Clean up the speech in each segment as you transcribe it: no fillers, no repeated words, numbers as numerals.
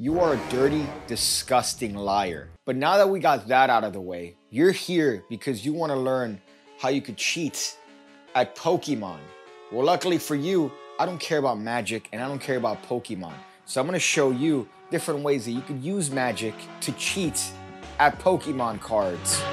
You are a dirty, disgusting liar. But now that we got that out of the way, you're here because you want to learn how you could cheat at Pokemon. Well, luckily for you, I don't care about magic and I don't care about Pokemon. So I'm going to show you different ways that you could use magic to cheat at Pokemon cards.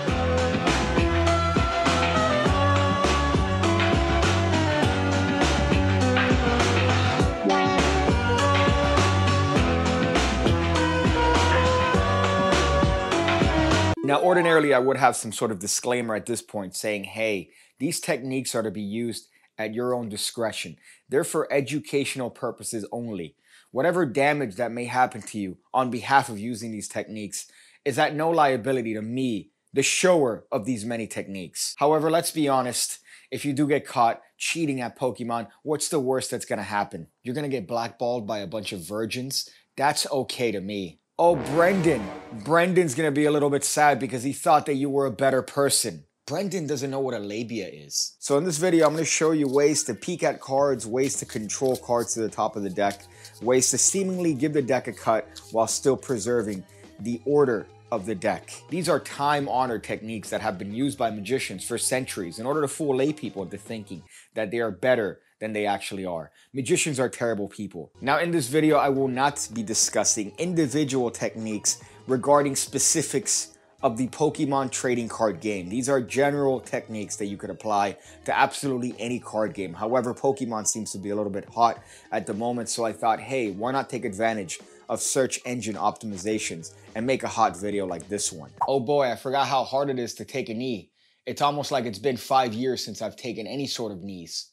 Now, ordinarily, I would have some sort of disclaimer at this point saying, hey, these techniques are to be used at your own discretion. They're for educational purposes only. Whatever damage that may happen to you on behalf of using these techniques is at no liability to me, the shower of these many techniques. However, let's be honest, if you do get caught cheating at Pokemon, what's the worst that's gonna happen? You're gonna get blackballed by a bunch of virgins? That's okay to me. Oh, Brendan. Brendan's gonna be a little bit sad because he thought that you were a better person. Brendan doesn't know what a labia is. So in this video, I'm gonna show you ways to peek at cards, ways to control cards to the top of the deck, ways to seemingly give the deck a cut while still preserving the order of the deck. These are time-honored techniques that have been used by magicians for centuries in order to fool lay people into thinking that they are better than they actually are. Magicians are terrible people. Now in this video, I will not be discussing individual techniques regarding specifics of the Pokemon trading card game. These are general techniques that you could apply to absolutely any card game. However, Pokemon seems to be a little bit hot at the moment, so I thought, hey, why not take advantage of search engine optimizations and make a hot video like this one. Oh boy, I forgot how hard it is to take a knee. It's almost like it's been 5 years since I've taken any sort of knees.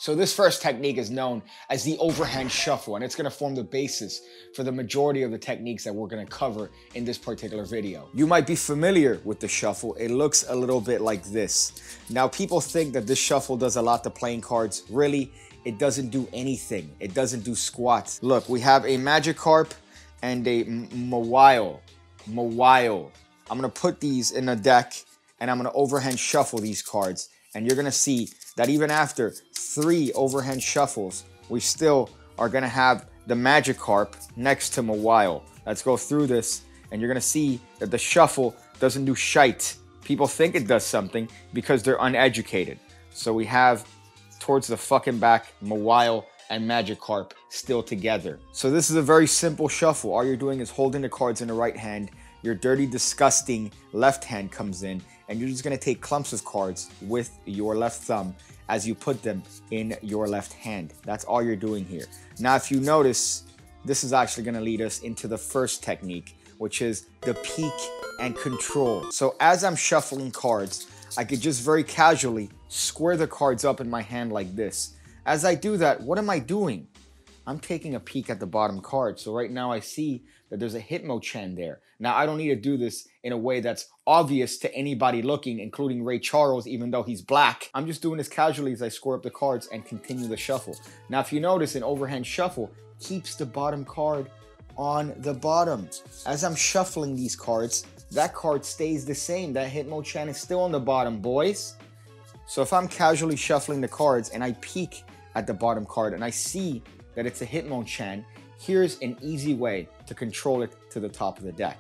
So this first technique is known as the Overhand Shuffle, and it's going to form the basis for the majority of the techniques that we're going to cover in this particular video. You might be familiar with the shuffle. It looks a little bit like this. Now, people think that this shuffle does a lot to playing cards. Really, it doesn't do anything. It doesn't do squat. Look, we have a Magikarp and a Mawile. I'm going to put these in a deck, and I'm going to overhand shuffle these cards. And you're going to see that even after 3 overhand shuffles, we still are going to have the Magikarp next to Mawile. Let's go through this, and you're going to see that the shuffle doesn't do shite. People think it does something because they're uneducated. So we have, towards the fucking back, Mawile and Magikarp still together. So this is a very simple shuffle. All you're doing is holding the cards in the right hand. Your dirty, disgusting left hand comes in, and you're just going to take clumps of cards with your left thumb as you put them in your left hand. That's all you're doing here. Now, if you notice, this is actually going to lead us into the first technique, which is the peek and control. So as I'm shuffling cards, I could just very casually square the cards up in my hand like this. As I do that, what am I doing? I'm taking a peek at the bottom card. So right now I see that there's a Hitmonchan there. Now, I don't need to do this in a way that's obvious to anybody looking, including Ray Charles, even though he's black. I'm just doing this casually as I square up the cards and continue the shuffle. Now, if you notice, an overhand shuffle keeps the bottom card on the bottom. As I'm shuffling these cards, that card stays the same. That Hitmonchan is still on the bottom, boys. So if I'm casually shuffling the cards and I peek at the bottom card and I see that it's a Hitmonchan, here's an easy way to control it to the top of the deck.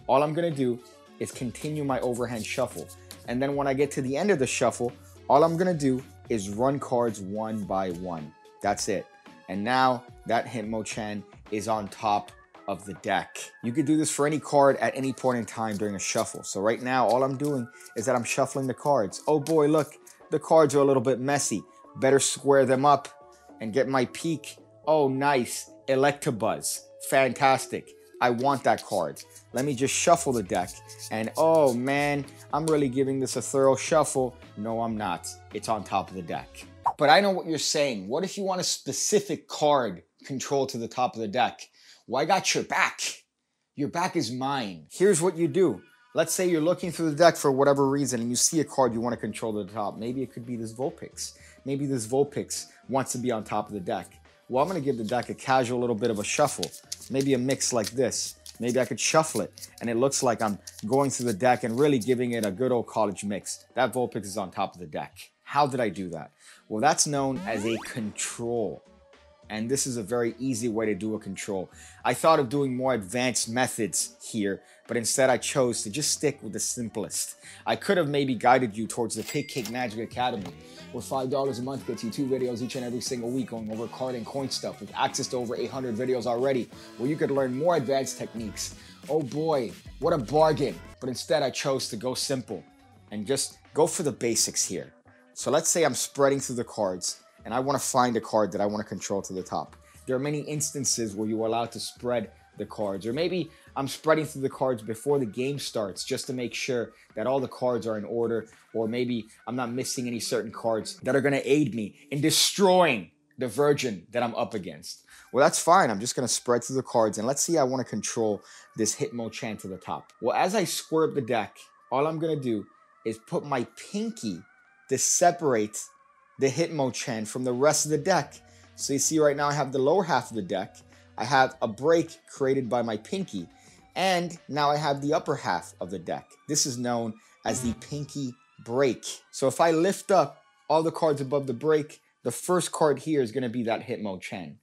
All I'm going to do is continue my overhand shuffle. And then when I get to the end of the shuffle, all I'm going to do is run cards one by one. That's it. And now that Hitmonchan is on top of the deck. You could do this for any card at any point in time during a shuffle. So right now, all I'm doing is that I'm shuffling the cards. Oh boy, look, the cards are a little bit messy. Better square them up and get my peek. Oh, nice. Electabuzz. Fantastic. I want that card. Let me just shuffle the deck. And oh man, I'm really giving this a thorough shuffle. No, I'm not. It's on top of the deck. But I know what you're saying. What if you want a specific card controlled to the top of the deck? Well, I got your back. Your back is mine. Here's what you do. Let's say you're looking through the deck for whatever reason and you see a card you want to control to the top. Maybe it could be this Vulpix. Maybe this Vulpix wants to be on top of the deck. Well, I'm going to give the deck a casual little bit of a shuffle. Maybe a mix like this. Maybe I could shuffle it, and it looks like I'm going through the deck and really giving it a good old college mix. That Vulpix is on top of the deck. How did I do that? Well, that's known as a control. And this is a very easy way to do a control. I thought of doing more advanced methods here, but instead I chose to just stick with the simplest. I could have maybe guided you towards the Pigcake Magic Academy, where $5 a month gets you 2 videos each and every single week going over card and coin stuff with access to over 800 videos already, where you could learn more advanced techniques. Oh boy, what a bargain. But instead I chose to go simple and just go for the basics here. So let's say I'm spreading through the cards and I want to find a card that I want to control to the top. There are many instances where you are allowed to spread the cards, or maybe I'm spreading through the cards before the game starts just to make sure that all the cards are in order, or maybe I'm not missing any certain cards that are going to aid me in destroying the virgin that I'm up against. Well, that's fine. I'm just going to spread through the cards, and let's see I want to control this Hitmonchan to the top. Well, as I square up the deck, all I'm going to do is put my pinky to separate the Hitmonchan from the rest of the deck. So you see right now I have the lower half of the deck. I have a break created by my pinky. And now I have the upper half of the deck. This is known as the pinky break. So if I lift up all the cards above the break, the first card here is going to be that Hitmonchan.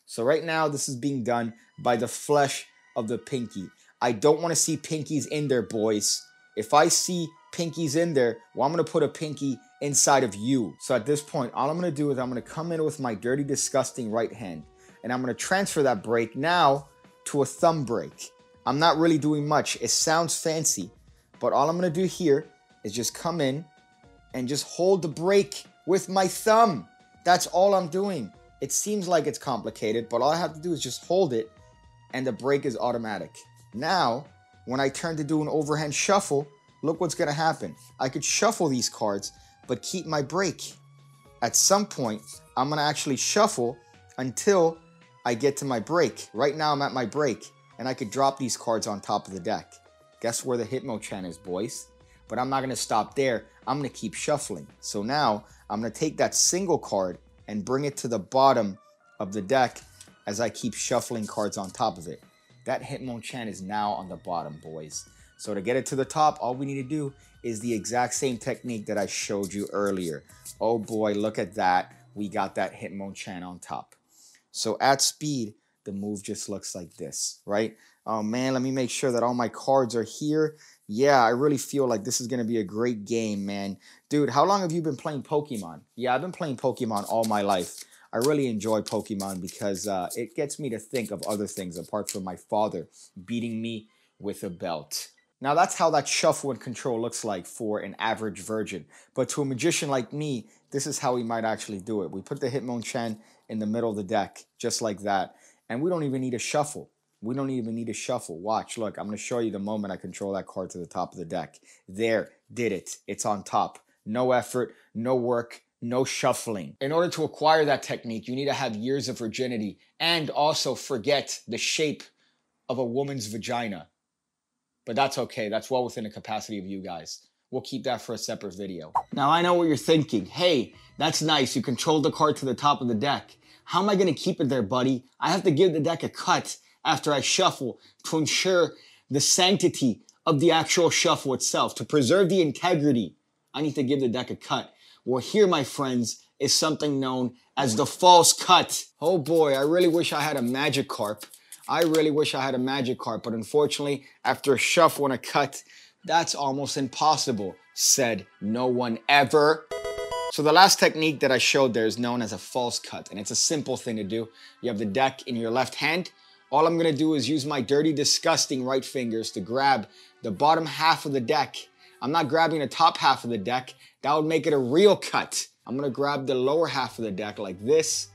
So right now this is being done by the flesh of the pinky. I don't want to see pinkies in there, boys. If I see pinkies in there, well, I'm going to put a pinky inside of you. So at this point, all I'm going to do is I'm going to come in with my dirty, disgusting right hand, and I'm going to transfer that break now to a thumb break. I'm not really doing much. It sounds fancy, but all I'm going to do here is just come in and just hold the break with my thumb. That's all I'm doing. It seems like it's complicated, but all I have to do is just hold it and the break is automatic. Now, when I turn to do an overhand shuffle, look what's going to happen. I could shuffle these cards, but keep my break. At some point, I'm going to actually shuffle until I get to my break. Right now, I'm at my break, and I could drop these cards on top of the deck. Guess where the Hitmonchan is, boys? But I'm not going to stop there. I'm going to keep shuffling. So now, I'm going to take that single card and bring it to the bottom of the deck as I keep shuffling cards on top of it. That Hitmonchan is now on the bottom, boys. So to get it to the top, all we need to do is the exact same technique that I showed you earlier. Oh boy, look at that. We got that Hitmonchan on top. So at speed, the move just looks like this, right? Oh man, let me make sure that all my cards are here. Yeah, I really feel like this is going to be a great game, man. Dude, how long have you been playing Pokemon? Yeah, I've been playing Pokemon all my life. I really enjoy Pokemon because it gets me to think of other things apart from my father beating me with a belt. Now that's how that shuffle and control looks like for an average virgin. But to a magician like me, this is how we might actually do it. We put the Hitmonchan in the middle of the deck, just like that. And we don't even need a shuffle. We don't even need a shuffle. Watch, look, I'm going to show you the moment I control that card to the top of the deck. There, did it. It's on top. No effort, no work, no shuffling. In order to acquire that technique, you need to have years of virginity and also forget the shape of a woman's vagina. But that's okay. That's well within the capacity of you guys. We'll keep that for a separate video. Now, I know what you're thinking. Hey, that's nice. You controlled the card to the top of the deck. How am I going to keep it there, buddy? I have to give the deck a cut after I shuffle to ensure the sanctity of the actual shuffle itself. To preserve the integrity, I need to give the deck a cut. Well, here, my friends, is something known as the false cut. Oh boy, I really wish I had a Magikarp. I really wish I had a Magikarp, but unfortunately, after a shuffle and a cut, that's almost impossible, said no one ever. So the last technique that I showed there is known as a false cut, and it's a simple thing to do. You have the deck in your left hand. All I'm gonna do is use my dirty, disgusting right fingers to grab the bottom half of the deck. I'm not grabbing the top half of the deck. That would make it a real cut. I'm gonna grab the lower half of the deck like this.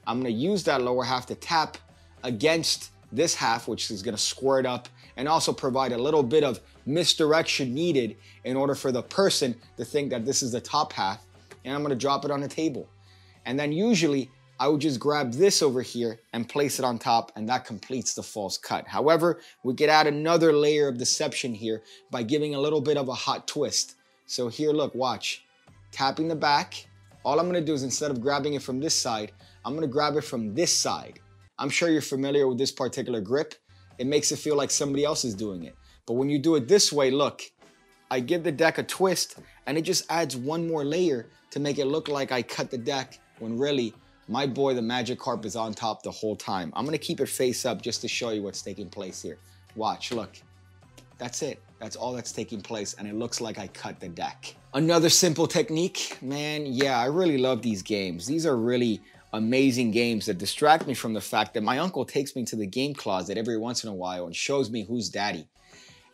I'm gonna use that lower half to tap against this half, which is going to square it up and also provide a little bit of misdirection needed in order for the person to think that this is the top half, and I'm going to drop it on the table. And then usually I would just grab this over here and place it on top, and that completes the false cut. However, we could add another layer of deception here by giving a little bit of a hot twist. So here, look, watch. Tapping the back. All I'm going to do is, instead of grabbing it from this side, I'm going to grab it from this side. I'm sure you're familiar with this particular grip. It makes it feel like somebody else is doing it. But when you do it this way, look, I give the deck a twist, and it just adds one more layer to make it look like I cut the deck, when really My boy, the magic carp, is on top the whole time. I'm gonna keep it face up just to show you what's taking place here. Watch, look. That's it. That's all that's taking place, and it looks like I cut the deck. Another simple technique, man, yeah, I really love these games. These are really amazing games that distract me from the fact that my uncle takes me to the game closet every once in a while and shows me who's daddy.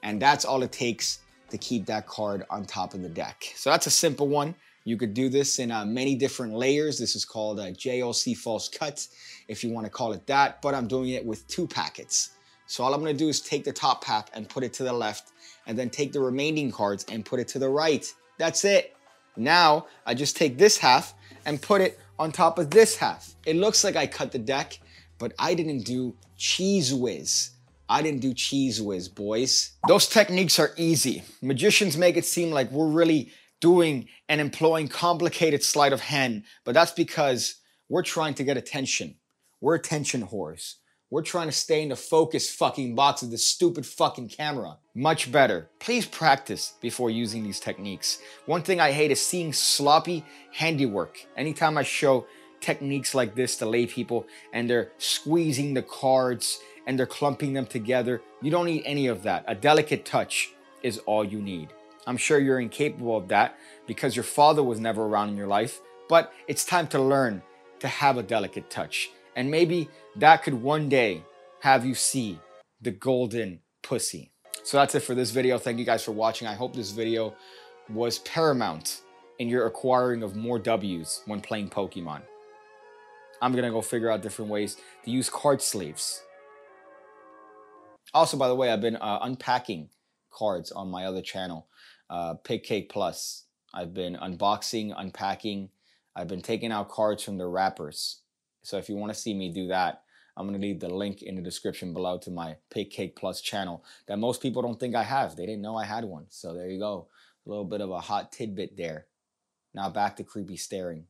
And that's all it takes to keep that card on top of the deck. So that's a simple one. You could do this in many different layers. This is called a JLC false cut, if you want to call it that, but I'm doing it with 2 packets. So all I'm going to do is take the top half and put it to the left, and then take the remaining cards and put it to the right. That's it. Now I just take this half and put it on top of this half. It looks like I cut the deck, but I didn't do cheese whiz. I didn't do cheese whiz, boys. Those techniques are easy. Magicians make it seem like we're really doing and employing complicated sleight of hand, but that's because we're trying to get attention. We're attention whores. We're trying to stay in the focus fucking box of this stupid fucking camera. Much better. Please practice before using these techniques. One thing I hate is seeing sloppy handiwork. Anytime I show techniques like this to lay people and they're squeezing the cards and they're clumping them together, you don't need any of that. A delicate touch is all you need. I'm sure you're incapable of that because your father was never around in your life, but it's time to learn to have a delicate touch. And maybe that could one day have you see the golden pussy. So that's it for this video. Thank you guys for watching. I hope this video was paramount in your acquiring of more W's when playing Pokemon. I'm gonna go figure out different ways to use card sleeves. Also, by the way, I've been unpacking cards on my other channel, Pigcake Plus. I've been unboxing, unpacking. I've been taking out cards from the wrappers. So if you want to see me do that, I'm going to leave the link in the description below to my Pigcake Plus channel that most people don't think I have. They didn't know I had one. So there you go. A little bit of a hot tidbit there. Now back to creepy staring.